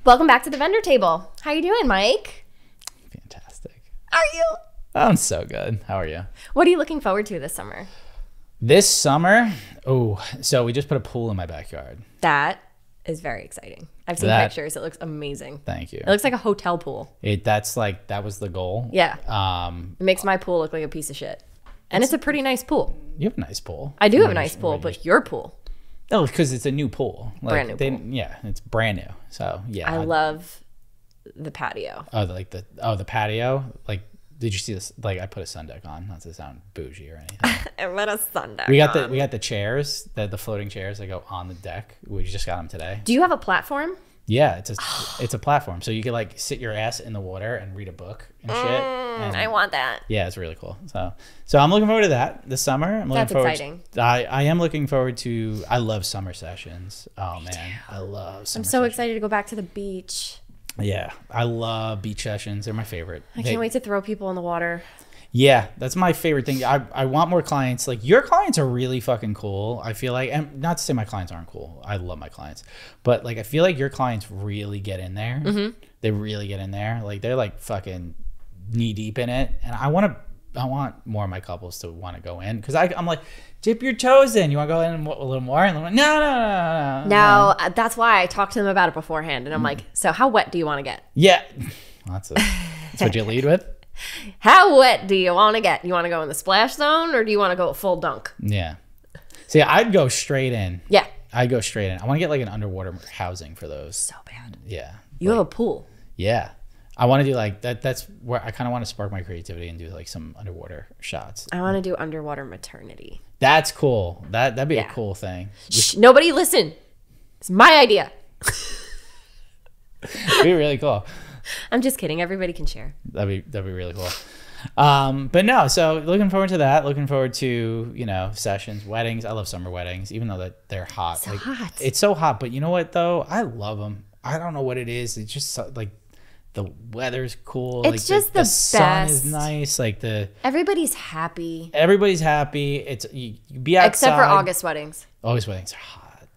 Welcome back to the vendor table. How you doing, Mike? Fantastic. Are you? I'm so good. How are you? What are you looking forward to this summer? This summer? Oh, so we just put a pool in my backyard. That is very exciting. I've seen pictures. It looks amazing. Thank you. It looks like a hotel pool. That was the goal. Yeah. It makes my pool look like a piece of shit. And it's a pretty nice pool. You have a nice pool. I do have a nice pool, but your pool. Oh, because it's a new pool. Brand new pool. Yeah, it's brand new. So yeah. I love the patio. Oh, the patio. Like, did you see this? Like, I put a sun deck on. Not to sound bougie or anything. I put a sun deck. We got the chairs, the floating chairs that go on the deck. We just got them today. Do you have a platform? Yeah, it's a platform, so you can like sit your ass in the water and read a book and shit. And I want that. yeah, it's really cool. So I'm looking forward to that this summer. That's exciting. I am looking forward to. I love summer sessions. Oh man, I love summer. I'm so excited to go back to the beach. Yeah, I love beach sessions. They're my favorite. I can't wait to throw people in the water. Yeah, that's my favorite thing. I want more clients. Like, your clients are really fucking cool. I feel like, and not to say my clients aren't cool. I love my clients. But like, I feel like your clients really get in there. Mm-hmm. They really get in there. Like, they're like fucking knee deep in it. And I want more of my couples to want to go in. Because I'm like, dip your toes in. You want to go in a little more? And I'm like, no. No, that's why I talked to them about it beforehand. And I'm like, so how wet do you want to get? Yeah. That's what you lead with. How wet do you want to get? You want to go in the splash zone or do you want to go full dunk? Yeah. See, I'd go straight in. Yeah. I'd go straight in. I want to get like an underwater housing for those. So bad. Yeah. You have a pool. Yeah. I want to do like that. That's where I kind of want to spark my creativity and do like some underwater shots. I want to do underwater maternity. That's cool. That'd be a cool thing. Shh, nobody listen. It's my idea. It'd be really cool. I'm just kidding. Everybody can share. That'd be really cool. But no, so looking forward to that. Looking forward to, sessions, weddings. I love summer weddings, even though that they're hot. So hot. It's so hot, but you know what though? I love them. I don't know what it is. It's just like the weather's cool. It's like just the sun best. is nice. Like Everybody's happy. Everybody's happy. It's you be outside. Except for August weddings. August weddings are hot.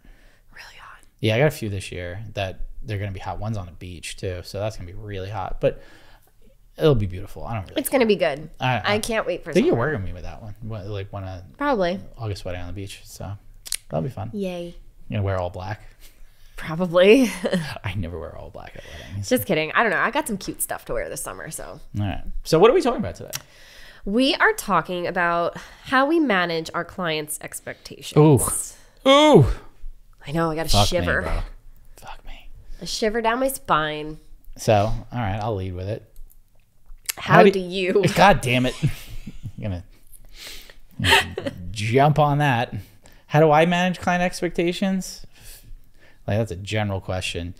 Really hot. Yeah, I got a few this year that they're gonna be hot. One's on the beach too, so that's gonna be really hot. But it'll be beautiful. I don't really. It's gonna be good. I can't wait for. I think you're working with me with that one. Like one probably August wedding on the beach. So that'll be fun. Yay. You gonna wear all black? Probably. I never wear all black at weddings. Just kidding. I don't know. I got some cute stuff to wear this summer. So. All right. So what are we talking about today? We are talking about how we manage our clients' expectations. Ooh. I know. I got a Fuck shiver. Me, bro. Fuck me. A shiver down my spine. So, all right, I'll lead with it. How do you? God damn it. I'm gonna jump on that. How do I manage client expectations? Like, that's a general question.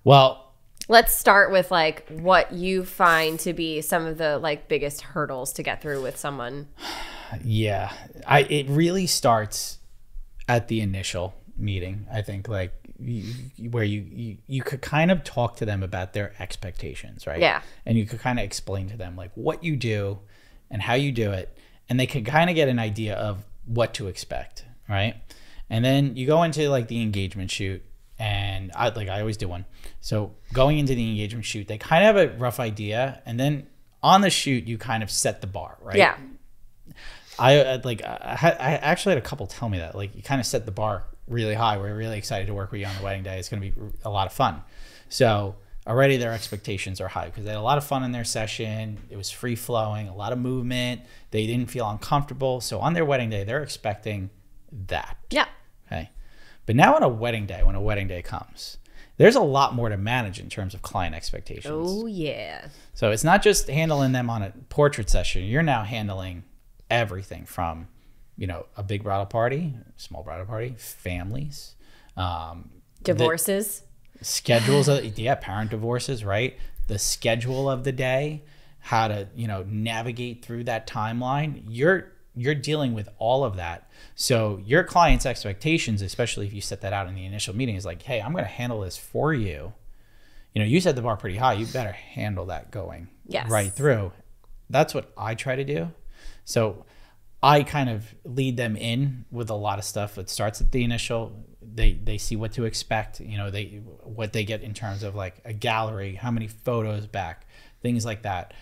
Well, let's start with like what you find to be some of the like biggest hurdles to get through with someone. Yeah, it really starts at the initial meeting. I think like where you could kind of talk to them about their expectations, right? Yeah. And you could kind of explain to them like what you do and how you do it, and they could kind of get an idea of what to expect, right? And then you go into like the engagement shoot, and I always do one. So going into the engagement shoot, they kind of have a rough idea, and then on the shoot you kind of set the bar, right? Yeah. I actually had a couple tell me that like you kind of set the bar really high. We're really excited to work with you on the wedding day. It's going to be a lot of fun. So already their expectations are high because they had a lot of fun in their session. It was free flowing, a lot of movement. They didn't feel uncomfortable. So on their wedding day, they're expecting that. Yeah. Okay. But now on a wedding day, when a wedding day comes, there's a lot more to manage in terms of client expectations. Oh, yeah. So it's not just handling them on a portrait session. You're now handling everything from, a big bridal party, small bridal party, families, divorces, schedules of, parent divorces, right? The schedule of the day, how to, navigate through that timeline. You're dealing with all of that. So your client's expectations, especially if you set that out in the initial meeting, is like, hey, I'm going to handle this for you. You set the bar pretty high. You better handle that going right through. That's what I try to do. So I kind of lead them in with a lot of stuff that starts at the initial they see what to expect, what they get in terms of like a gallery, how many photos back, things like that.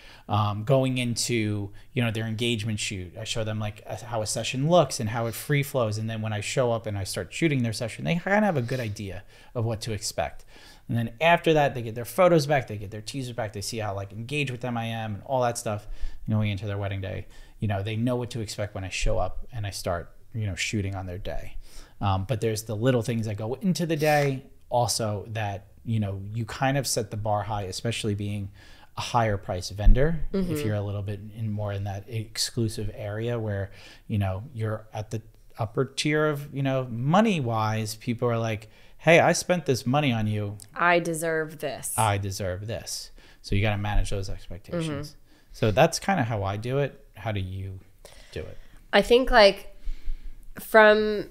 Going into, their engagement shoot, I show them like how a session looks and how it free flows. And then when I show up and I start shooting their session, they kind of have a good idea of what to expect. And then after that, they get their photos back, they get their teasers back, they see how like engaged with them I am and all that stuff. Going into their wedding day, they know what to expect when I show up and I start, shooting on their day. But there's the little things that go into the day also that, you kind of set the bar high, especially being a higher price vendor. If you're a little bit more in that exclusive area where, you're at the upper tier of, money wise, people are like, hey, I spent this money on you. I deserve this. So you got to manage those expectations. So that's kind of how I do it. How do you do it? I think like from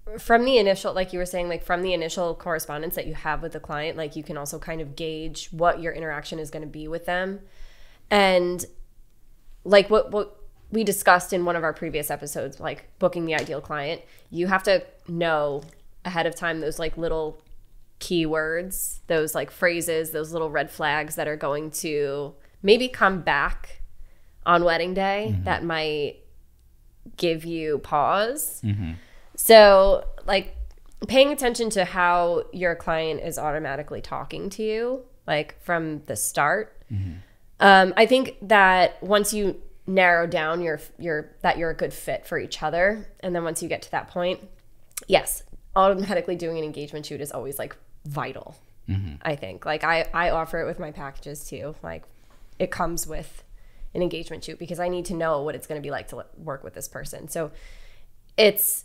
the initial, like you were saying, like from the initial correspondence that you have with the client, like you can also kind of gauge what your interaction is going to be with them. And like what we discussed in one of our previous episodes, like booking the ideal client, you have to know ahead of time those like little keywords, those like phrases, those little red flags that are going to maybe come back on wedding day that might give you pause. So like paying attention to how your client is automatically talking to you, like from the start. I think that once you narrow down that you're a good fit for each other, and then once you get to that point, yes, automatically doing an engagement shoot is always like vital. I think like I offer it with my packages too. Like it comes with an engagement shoot because I need to know what it's going to be like to work with this person. So it's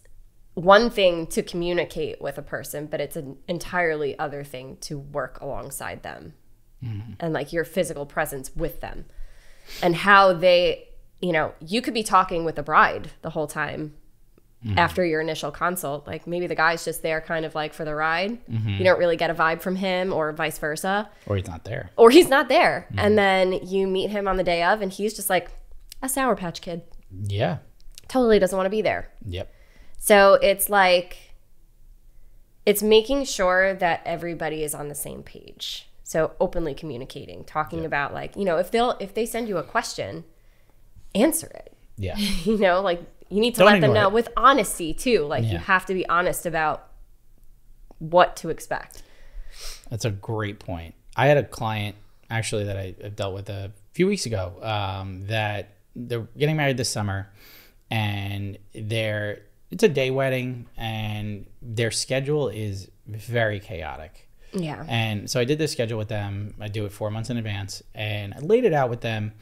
one thing to communicate with a person, but it's an entirely other thing to work alongside them and like your physical presence with them and how they, you could be talking with the bride the whole time after your initial consult. Like maybe the guy's just there kind of like for the ride. You don't really get a vibe from him or vice versa. Or he's not there. And then you meet him on the day of and he's just like a Sour Patch Kid. Yeah. Totally doesn't want to be there. Yep. So it's like, it's making sure that everybody is on the same page. So openly communicating, talking about like, if they send you a question, answer it. Yeah. Like you need to let them know with honesty too. Like you have to be honest about what to expect. That's a great point. I had a client actually that I dealt with a few weeks ago that they're getting married this summer and it's a day wedding and their schedule is very chaotic. Yeah. And so I did this schedule with them. I do it 4 months in advance and I laid it out with them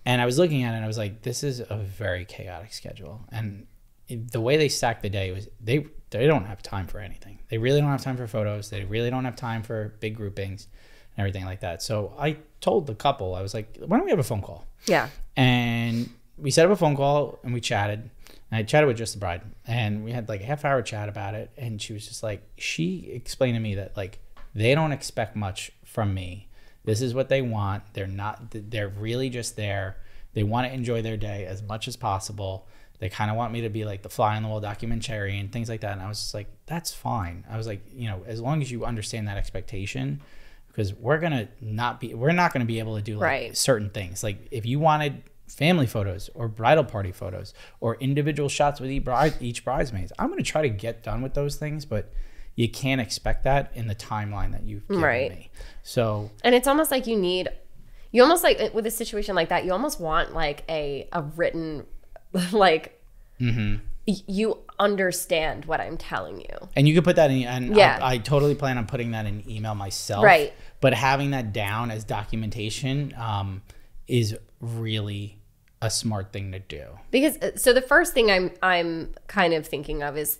and I was looking at it and I was like, this is a very chaotic schedule. And the way they stacked the day was they don't have time for anything. They really don't have time for photos. They really don't have time for big groupings and everything like that. So I told the couple, I was like, why don't we have a phone call? Yeah. And we set up a phone call and we chatted. And I chatted with just the bride and we had like a half-hour chat about it. And she was just like, she explained to me that like they don't expect much from me. This is what they want. They're really just there. They want to enjoy their day as much as possible. They kind of want me to be like the fly on the wall documentary and things like that. And I was just like, that's fine. I was like, as long as you understand that expectation, because we're not going to be able to do like certain things. Like if you wanted family photos or bridal party photos or individual shots with each bridesmaids, I'm going to try to get done with those things, but you can't expect that in the timeline that you've given me. So, and it's almost like you almost like with a situation like that, you almost want like a written, like you understand what I'm telling you. And you could put that in, and I totally plan on putting that in email myself. Right. But having that down as documentation is really a smart thing to do. Because so the first thing I'm kind of thinking of is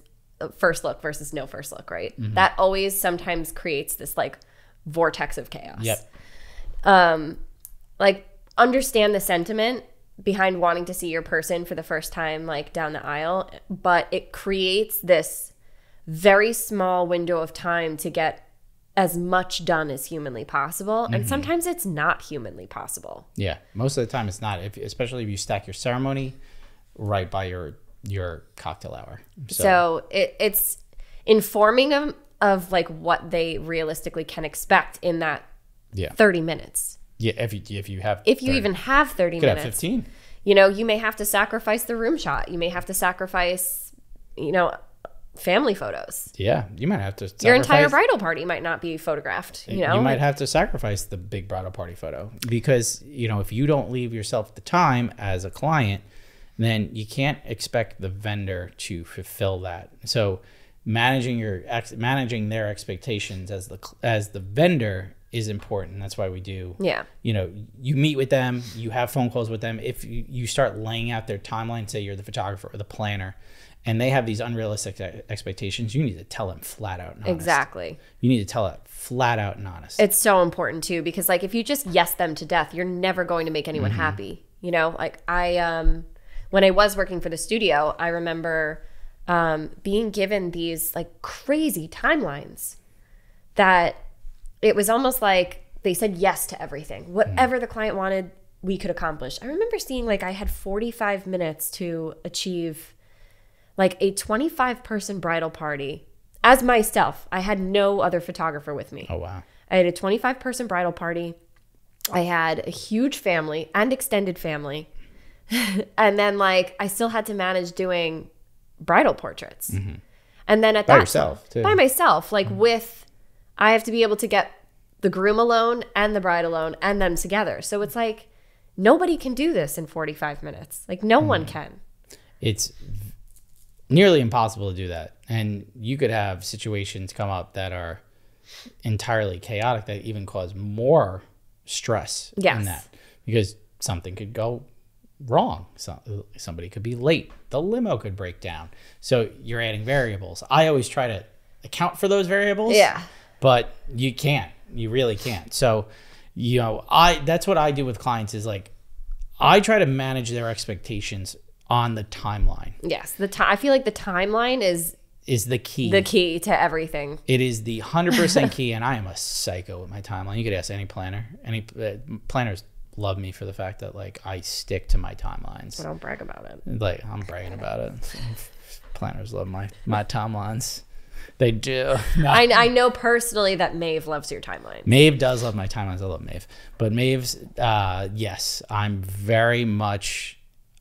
first look versus no first look, right? That always sometimes creates this like vortex of chaos. Yep. Like understand the sentiment behind wanting to see your person for the first time, like down the aisle, but it creates this very small window of time to get as much done as humanly possible. And sometimes it's not humanly possible. Yeah. Most of the time it's not, especially if you stack your ceremony right by your cocktail hour. So it's informing them of like what they realistically can expect in that 30 minutes. Yeah, if you have, if you even have 30 minutes, have 15. You know, you may have to sacrifice the room shot. You may have to sacrifice, you know, family photos. Yeah, you might have to sacrifice. Your entire bridal party might not be photographed, you know? You might have to sacrifice the big bridal party photo because, you know, if you don't leave yourself the time as a client, then you can't expect the vendor to fulfill that. So managing their expectations as the vendor is important. That's why we do, you know, you meet with them, you have phone calls with them. If you start laying out their timeline, say you're the photographer or the planner, and they have these unrealistic expectations, you need to tell them flat out and honest. Exactly. You need to tell it flat out and honest. It's so important too, because like if you just yes them to death, you're never going to make anyone happy. You know, like when I was working for the studio, I remember being given these like crazy timelines that it was almost like they said yes to everything. Whatever the client wanted, we could accomplish. I remember seeing like I had 45 minutes to achieve like a 25-person bridal party as myself. I had no other photographer with me. Oh, wow. I had a 25-person bridal party. I had a huge family and extended family. And then like I still had to manage doing bridal portraits. And then at by that yourself too. By myself, like with, I have to be able to get the groom alone and the bride alone and them together. So it's like nobody can do this in 45 minutes. Like no one can. It's nearly impossible to do that. And you could have situations come up that are entirely chaotic that even cause more stress in that, because something could go wrong. Somebody could be late. The limo could break down. So you're adding variables. I always try to account for those variables. Yeah. But you can't. You really can't. So, you know, that's what I do with clients is like I try to manage their expectations on the timeline. Yes, I feel like the timeline is the key. The key to everything. It is the 100% key, and I am a psycho with my timeline. You could ask any planner. Any planners love me for the fact that like I stick to my timelines. I don't brag about it. Like I'm bragging about it. Planners love my timelines. They do. No. I know personally that Maeve loves your timeline. Maeve does love my timelines. I love Maeve. But Maeve's, yes, I'm very much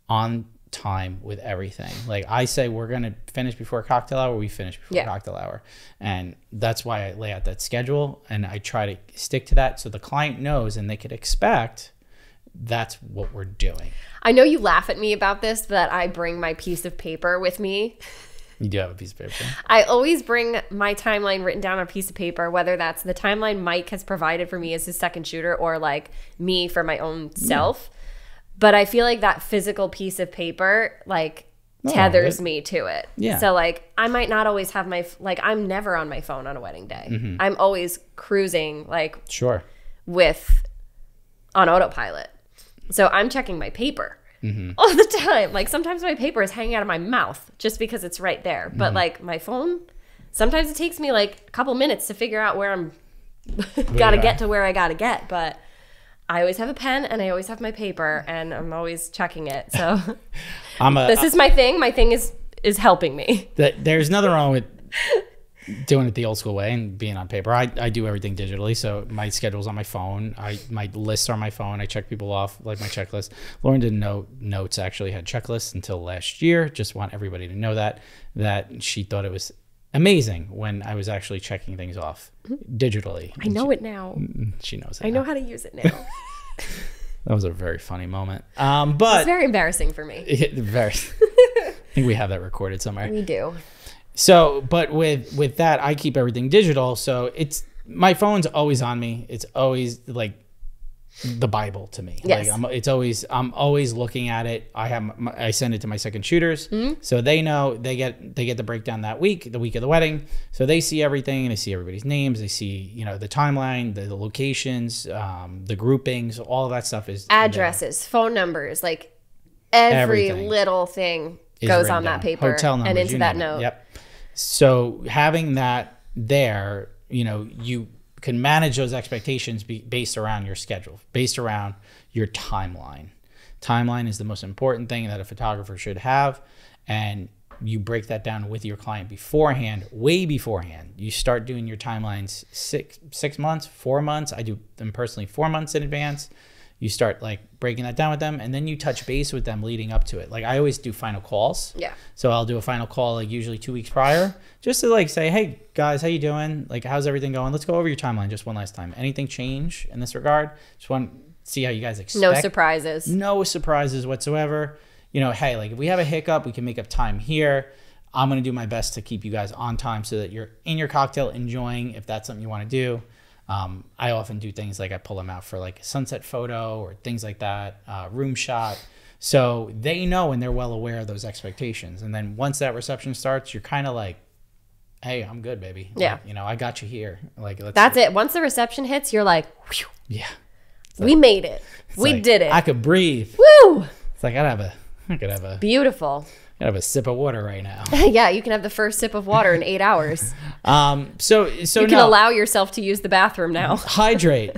on time with everything. Like I say, we're going to finish before cocktail hour. We finish before cocktail hour. And that's why I lay out that schedule. And I try to stick to that so the client knows and they could expect that's what we're doing. I know you laugh at me about this, but I bring my piece of paper with me. You do have a piece of paper. I always bring my timeline written down on a piece of paper, whether that's the timeline Mike has provided for me as his second shooter or like me for my own self. But I feel like that physical piece of paper like tethers me to it. Yeah. So like I might not always have like I'm never on my phone on a wedding day. I'm always cruising like on autopilot. So I'm checking my paper all the time. Like sometimes my paper is hanging out of my mouth just because it's right there. But like my phone, sometimes it takes me like a couple minutes to figure out where I'm gotta get to where I gotta get. But I always have a pen and I always have my paper and I'm always checking it. So this is my thing. My thing is helping me. There's nothing wrong with doing it the old school way and being on paper. I do everything digitally, so my schedule's on my phone. My lists are on my phone. I check people off, like my checklist. Lauren didn't know Notes actually had checklists until last year. Just want everybody to know that she thought it was amazing when I was actually checking things off digitally. I know it now. She knows it. I know how to use it now. That was a very funny moment. But it's very embarrassing for me. I think we have that recorded somewhere. We do. So, but with that, I keep everything digital. So my phone's always on me. It's always like the Bible to me. Yes. Like I'm always looking at it. I send it to my second shooters. So they know they get the breakdown that week, the week of the wedding. So they see everything. They see everybody's names. They see, the timeline, the locations, the groupings, all of that stuff is addresses, phone numbers, like every Everything little thing goes on that paper. Hotel numbers, and into that note. Yep. So having that there, you can manage those expectations based around your schedule, based around your timeline. Timeline is the most important thing that a photographer should have. And you break that down with your client beforehand, way beforehand. You start doing your timelines 6 months, 4 months. I do them personally 4 months in advance. You start like breaking that down with them, and then you touch base with them leading up to it. Like I always do final calls. Yeah. So I'll do a final call like usually 2 weeks prior, just to like say, hey guys, how you doing? Like how's everything going? Let's go over your timeline just one last time. Anything change in this regard? Just want to see how you guys expect. No surprises. No surprises whatsoever. You know, hey, like if we have a hiccup, we can make up time here. I'm going to do my best to keep you guys on time so that you're in your cocktail enjoying, if that's something you want to do. I often do things like I pull them out for like a sunset photo or things like that, room shot. So they know and they're well aware of those expectations. And then once that reception starts, you're kind of like, hey, I'm good, baby. Yeah. Like, you know, I got you here. Like, that's it. Once the reception hits, you're like, whew, yeah, we made it. We like, did it. I could breathe. Woo! It's like, I could have a beautiful. I have a sip of water right now. Yeah, you can have the first sip of water in 8 hours. So you can allow yourself to use the bathroom now. Hydrate.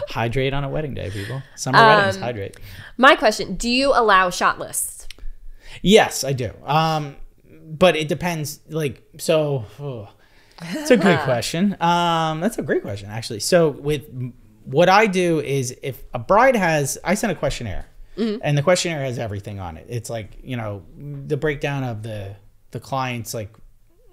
Hydrate on a wedding day, people. Summer weddings, hydrate. My question, do you allow shot lists? Yes, I do. But it depends. Like, so it's a good question. That's a great question, actually. So with what I do is if a bride I send a questionnaire. Mm-hmm. And the questionnaire has everything on it. It's like, you know, the breakdown of the clients, like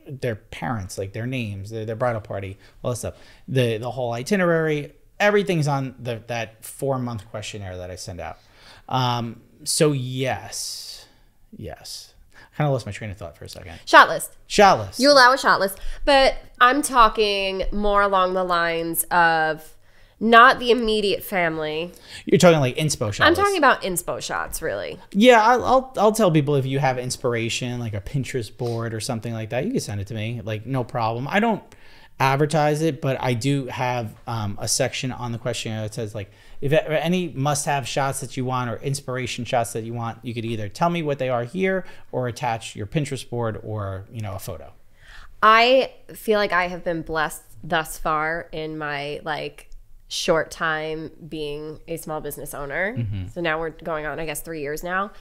their parents, like their names, their bridal party, all that stuff. The whole itinerary, everything's on that 4-month questionnaire that I send out. So yes. I kind of lost my train of thought for a second. Shot list. You allow a shot list, but I'm talking more along the lines of not the immediate family. You're talking like inspo shots. I'm talking about inspo shots, really. Yeah, I'll tell people if you have inspiration, like a Pinterest board or something like that, you can send it to me. Like, no problem. I don't advertise it, but I do have a section on the questionnaire that says like, if any must-have shots that you want or inspiration shots that you want, you could either tell me what they are here or attach your Pinterest board or, you know, a photo. I feel like I have been blessed thus far in my like short time being a small business owner. Mm-hmm. So now we're going on, I guess, 3 years now,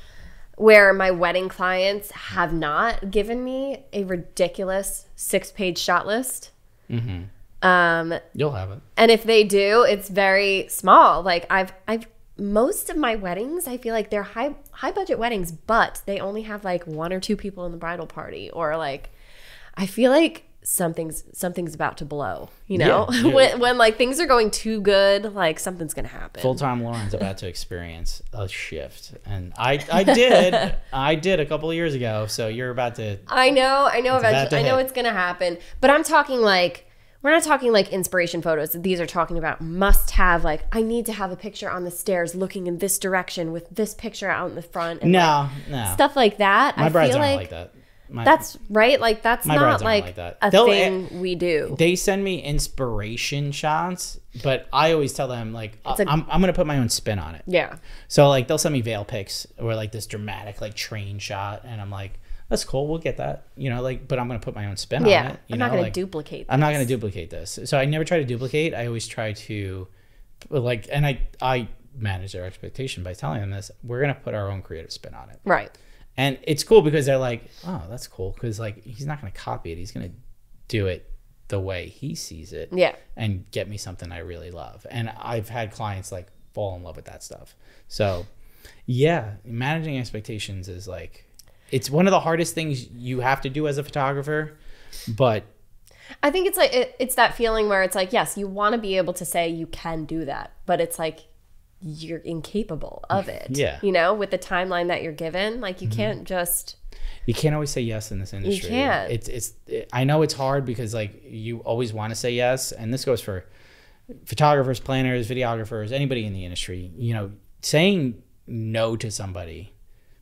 where my wedding clients have not given me a ridiculous 6-page shot list. Mm-hmm. You'll have it. And if they do, it's very small. Like I've most of my weddings, I feel like they're high budget weddings, but they only have like 1 or 2 people in the bridal party, or like I feel like something's about to blow, you know. Yeah. when like things are going too good, like something's gonna happen. Full-time Lauren's about to experience a shift, and I did a couple of years ago, so you're about to. I know eventually. I know it's gonna happen, but I'm talking like, we're not talking like inspiration photos. These are talking about must have, like I need to have a picture on the stairs looking in this direction with this picture out in the front, and no stuff like that. My brides aren't like that. That's right. Like that's not like that. A thing we do. They send me inspiration shots, but I always tell them like I'm going to put my own spin on it. Yeah. So like they'll send me veil pics or like this dramatic like train shot, and I'm like, that's cool. We'll get that. You know, like, but I'm going to put my own spin on it. I'm not going to duplicate this. I'm not going to duplicate this. So I never try to duplicate. I always try to like, and I manage their expectation by telling them this. We're going to put our own creative spin on it. Right. And it's cool because they're like, oh, that's cool. Because like, he's not going to copy it. He's going to do it the way he sees it. Yeah. And get me something I really love. And I've had clients like fall in love with that stuff. So yeah, managing expectations is like, it's one of the hardest things you have to do as a photographer. But I think it's like, it's that feeling where it's like, yes, you want to be able to say you can do that, but it's like, you're incapable of it. Yeah. You know, with the timeline that you're given, like you can't just. You can't always say yes in this industry. You can't. I know it's hard because like you always want to say yes, and this goes for photographers, planners, videographers, anybody in the industry. You know, saying no to somebody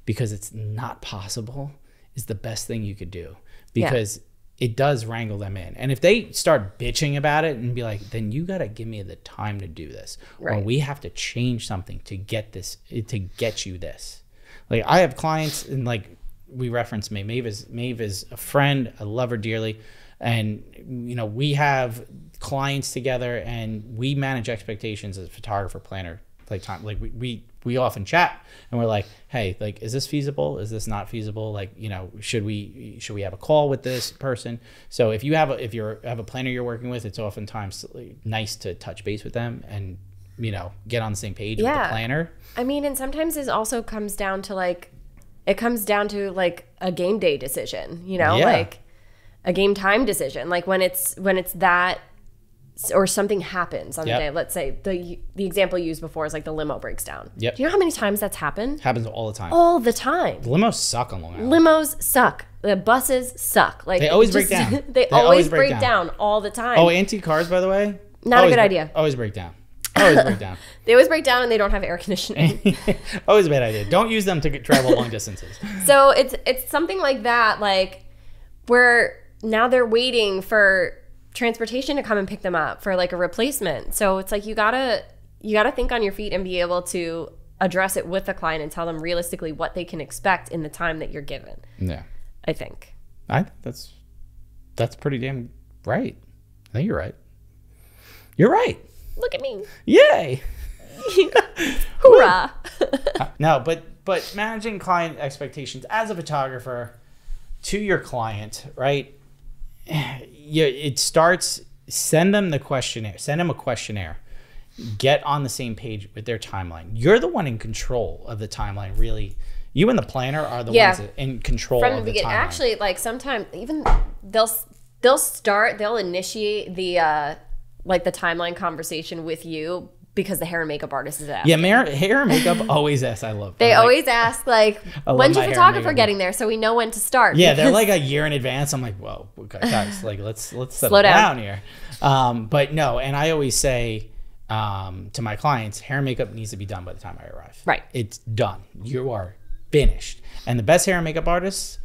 because it's not possible is the best thing you could do, because it does wrangle them in. And if they start bitching about it and be like, then you got to give me the time to do this. Right. Or we have to change something to get this, to get you this. Like I have clients, and like we reference Maeve is a friend. I love her dearly. And, you know, we have clients together and we manage expectations as a photographer planner like time, like we often chat and we're like, hey, like, is this feasible? Is this not feasible? Like, you know, should we have a call with this person? So if you have a planner you're working with, it's oftentimes nice to touch base with them and, you know, get on the same page with the planner. I mean, and sometimes it also comes down to like a game day decision, you know, like a game time decision. Like when it's that, or something happens on the day. Let's say the example you used before is like the limo breaks down. Yep. Do you know how many times that's happened? Happens all the time. All the time. The limos suck on Long Island. Limos suck. The buses suck. Like they always break down. They always break down all the time. Oh, antique cars, by the way. Not a good idea. Always break down. Always break down. They always break down and they don't have air conditioning. Always a bad idea. Don't use them to travel long distances. So it's something like that, like where now they're waiting for transportation to come and pick them up for like a replacement. So it's like you gotta think on your feet and be able to address it with the client and tell them realistically what they can expect in the time that you're given. Yeah, I think that's pretty damn right. I think you're right. You're right. Look at me. Yay. Hoorah. No, but managing client expectations as a photographer to your client, right? It starts, send them a questionnaire, get on the same page with their timeline. You're the one in control of the timeline, really. You and the planner are the ones in control of the timeline. Actually, like sometimes even they'll initiate the like the timeline conversation with you because the hair and makeup artist is asking. Yeah, hair and makeup always ask. I love them. They always ask, like, when's your photographer getting there so we know when to start? Yeah, they're like a year in advance. I'm like, whoa, guys, like, let's slow down here. But no, and I always say to my clients, hair and makeup needs to be done by the time I arrive. Right. It's done. You are finished. And the best hair and makeup artists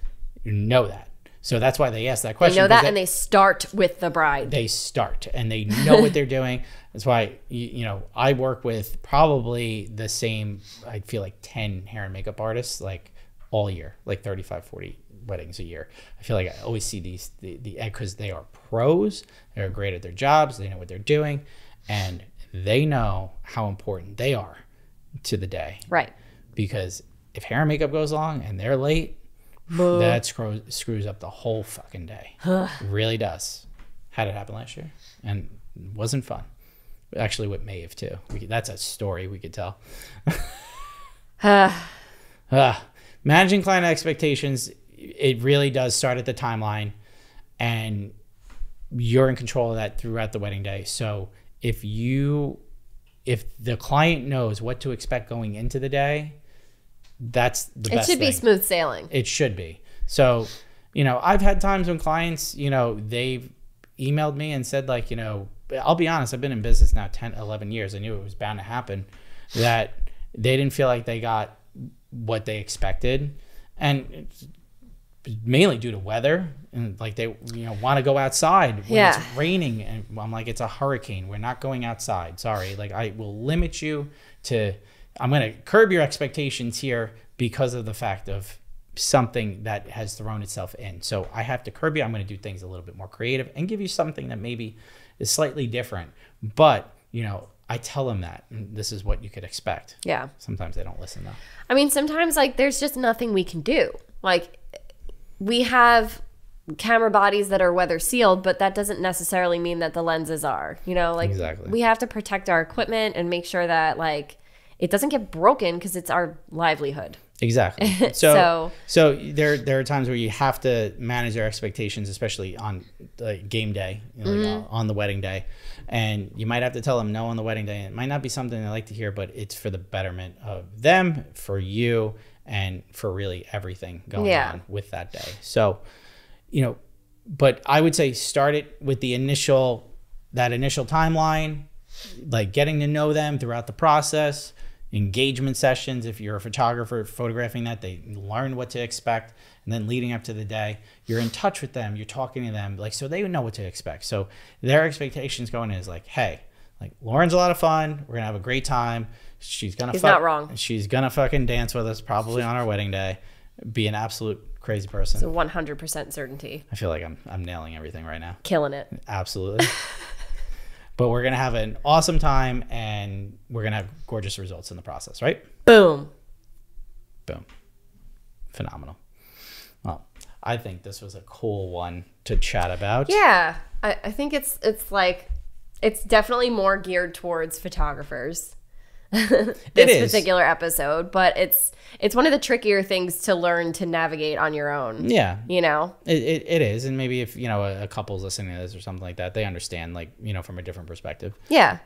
know that. So that's why they ask that question. They know that, and they start with the bride. They start, and they know what they're doing. That's why, you know, I work with probably the same, I feel like 10 hair and makeup artists, like all year, like 35, 40 weddings a year. I feel like I always see these, because they are pros, they're great at their jobs, they know what they're doing, and they know how important they are to the day. Right. Because if hair and makeup goes long and they're late, that screws up the whole fucking day. It really does. Had it happen last year, and it wasn't fun. Actually, with Maeve too. That's a story we could tell. Managing client expectations, it really does start at the timeline, and you're in control of that throughout the wedding day. So if the client knows what to expect going into the day, that's the best thing. It should be smooth sailing. It should be. So, you know, I've had times when clients, you know, they've emailed me and said, like, you know, I'll be honest, I've been in business now 10, 11 years. I knew it was bound to happen, that they didn't feel like they got what they expected. And it's mainly due to weather, and like they, you know, want to go outside when it's raining. And I'm like, it's a hurricane. We're not going outside. Sorry. Like, I will limit you to, I'm going to curb your expectations here because of the fact of something that has thrown itself in. So I have to curb you. I'm going to do things a little bit more creative and give you something that maybe is slightly different. But, you know, I tell them that this is what you could expect. Yeah. Sometimes they don't listen though. I mean, sometimes like there's just nothing we can do. Like, we have camera bodies that are weather sealed, but that doesn't necessarily mean that the lenses are, you know, like we have to protect our equipment and make sure that like it doesn't get broken because it's our livelihood. Exactly. So there are times where you have to manage their expectations, especially on the game day, you know, like on the wedding day, and you might have to tell them no on the wedding day. It might not be something they like to hear, but it's for the betterment of them, for you, and for really everything going on with that day. So, you know, but I would say start it with the initial timeline, like getting to know them throughout the process. Engagement sessions, if you're a photographer photographing that, they learn what to expect, and then leading up to the day, you're in touch with them, you're talking to them, like, so they know what to expect. So their expectations going in is like, hey, like, Lauren's a lot of fun, we're gonna have a great time, she's not wrong, she's gonna fucking dance with us probably on our wedding day, be an absolute crazy person. So 100% certainty. I feel like I'm nailing everything right now. Killing it. Absolutely. But we're gonna have an awesome time, and and we're gonna have gorgeous results in the process, right? Boom. Boom. Phenomenal. Well, I think this was a cool one to chat about. Yeah, I think it's like it's definitely more geared towards photographers. This particular episode, but it's one of the trickier things to learn to navigate on your own. Yeah, you know, it is, and maybe if a couple's listening to this or something like that, they understand from a different perspective. Yeah,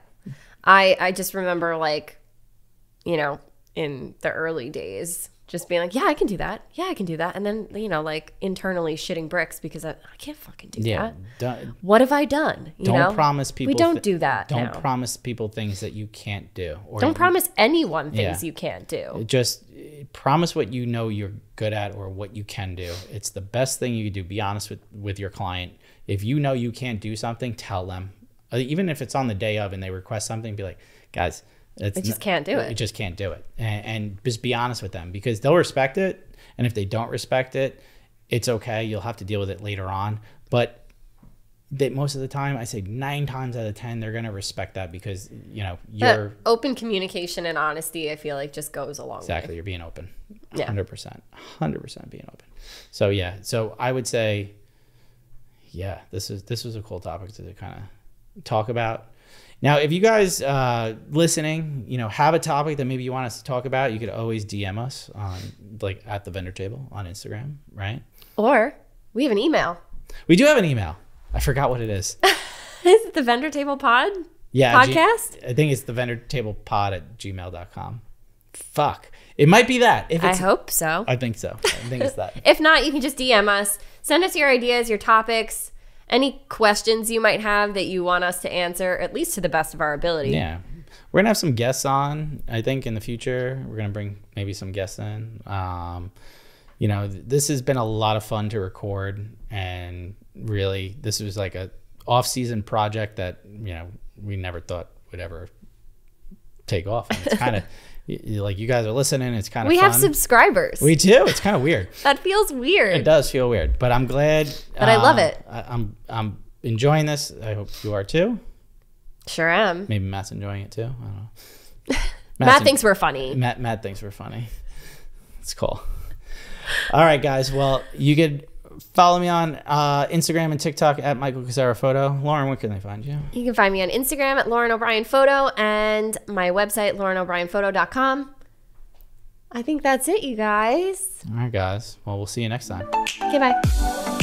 I just remember in the early days, just being like, yeah, I can do that. Yeah, I can do that. And then, internally shitting bricks because I can't fucking do that. What have I done? Don't promise people. We don't do that. Don't promise people things that you can't do. Or don't promise anyone things you can't do. Just promise what you're good at or what you can do. It's the best thing you can do. Be honest with your client. If you know you can't do something, tell them. Even if it's on the day of and they request something, be like, guys, I just can't do it. I just can't do it. And just be honest with them because they'll respect it. And if they don't respect it, it's okay. You'll have to deal with it later on. But most of the time, I say 9 times out of 10, they're going to respect that because, you're... open communication and honesty, I feel like, just goes a long way. Exactly. You're being open. Yeah. 100%. 100% being open. So, yeah. So, I would say, yeah, this was a cool topic to kind of talk about. Now, if you guys listening, have a topic that maybe you want us to talk about, you could always DM us on at the vendor table on Instagram, right? Or we have an email. We do have an email. I forgot what it is. Is it the vendor table pod? Yeah. Podcast? I think it's the vendor table pod at gmail.com. Fuck. It might be that. I hope so. I think so. I think it's that. If not, you can just DM us. Send us your ideas, your topics. Any questions you might have that you want us to answer, at least to the best of our ability. Yeah. We're going to have some guests on, I think, in the future. We're going to bring maybe some guests in. This has been a lot of fun to record. And really, this was like a off-season project that, we never thought would ever take off. And it's kind of... you guys are listening. It's kind of fun. We have subscribers. We do. It's kind of weird. That feels weird. It does feel weird, but I'm glad. But I love it. I'm enjoying this. I hope you are too. Sure am. Maybe Matt's enjoying it too. I don't know. Matt thinks we're funny. Matt thinks we're funny. It's cool. All right, guys. Well, you could follow me on Instagram and TikTok at Michael Casara Photo. Lauren, where can they find you? You can find me on Instagram at Lauren O'Brien Photo and my website, LaurenO'BrienPhoto.com. I think that's it, you guys. All right, guys. Well, we'll see you next time. Okay, bye.